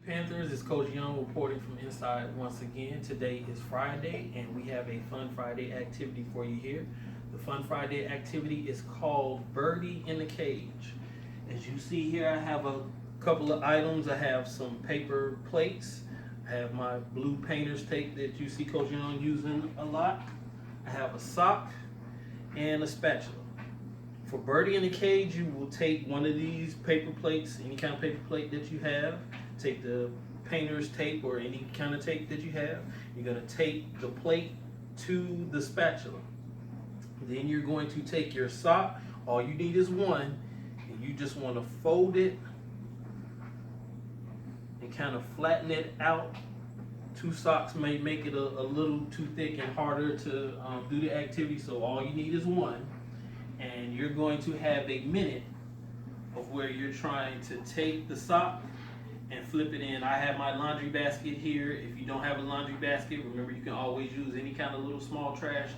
Panthers, it's Coach Young reporting from inside once again. Today is Friday and we have a Fun Friday activity for you here. The Fun Friday activity is called Birdie in the Cage. As you see here, I have a couple of items. I have some paper plates. I have my blue painter's tape that you see Coach Young using a lot. I have a sock and a spatula. For Birdie in the Cage, you will take one of these paper plates, any kind of paper plate that you have. Take the painter's tape or any kind of tape that you have. You're going to tape the plate to the spatula. Then you're going to take your sock. All you need is one. And you just want to fold it and kind of flatten it out. Two socks may make it a little too thick and harder to do the activity. So all you need is one. And you're going to have a minute of where you're trying to take the sock and flip it in. I have my laundry basket here. If you don't have a laundry basket, remember you can always use any kind of little small trash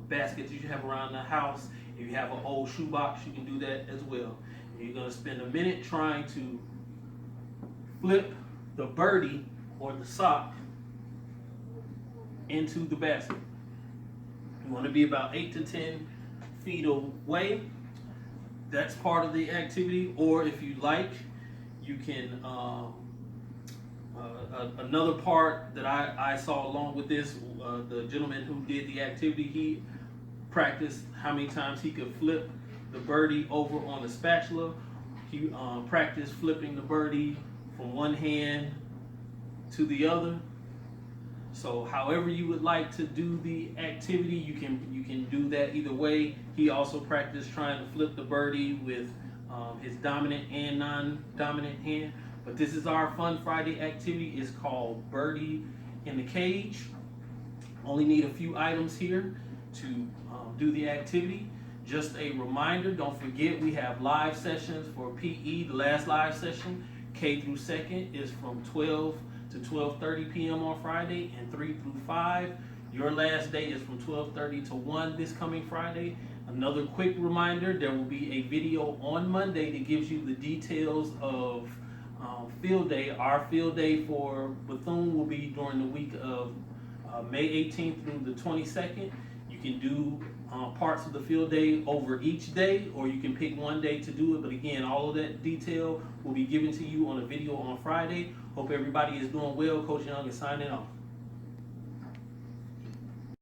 basket that you have around the house. If you have an old shoebox, you can do that as well. And you're going to spend a minute trying to flip the birdie or the sock into the basket. You want to be about 8 to 10 feet away. That's part of the activity. Or if you like, you can, another part that I saw along with this, the gentleman who did the activity, he practiced how many times he could flip the birdie over on the spatula. He practiced flipping the birdie from one hand to the other. So however you would like to do the activity, you can do that either way. He also practiced trying to flip the birdie with his dominant and non-dominant hand. But this is our Fun Friday activity. It's called Birdie in the Cage. Only need a few items here to do the activity. Just a reminder, don't forget we have live sessions for PE. The last live session, K through 2nd, is from 12 to 12:30 p.m. on Friday, and 3 through 5. Your last day is from 12:30 to 1 this coming Friday. Another quick reminder, there will be a video on Monday that gives you the details of field day. Our field day for Bethune will be during the week of May 18th through the 22nd. You can do parts of the field day over each day, or you can pick one day to do it. But again, all of that detail will be given to you on a video on Friday. Hope everybody is doing well. Coach Young is signing off.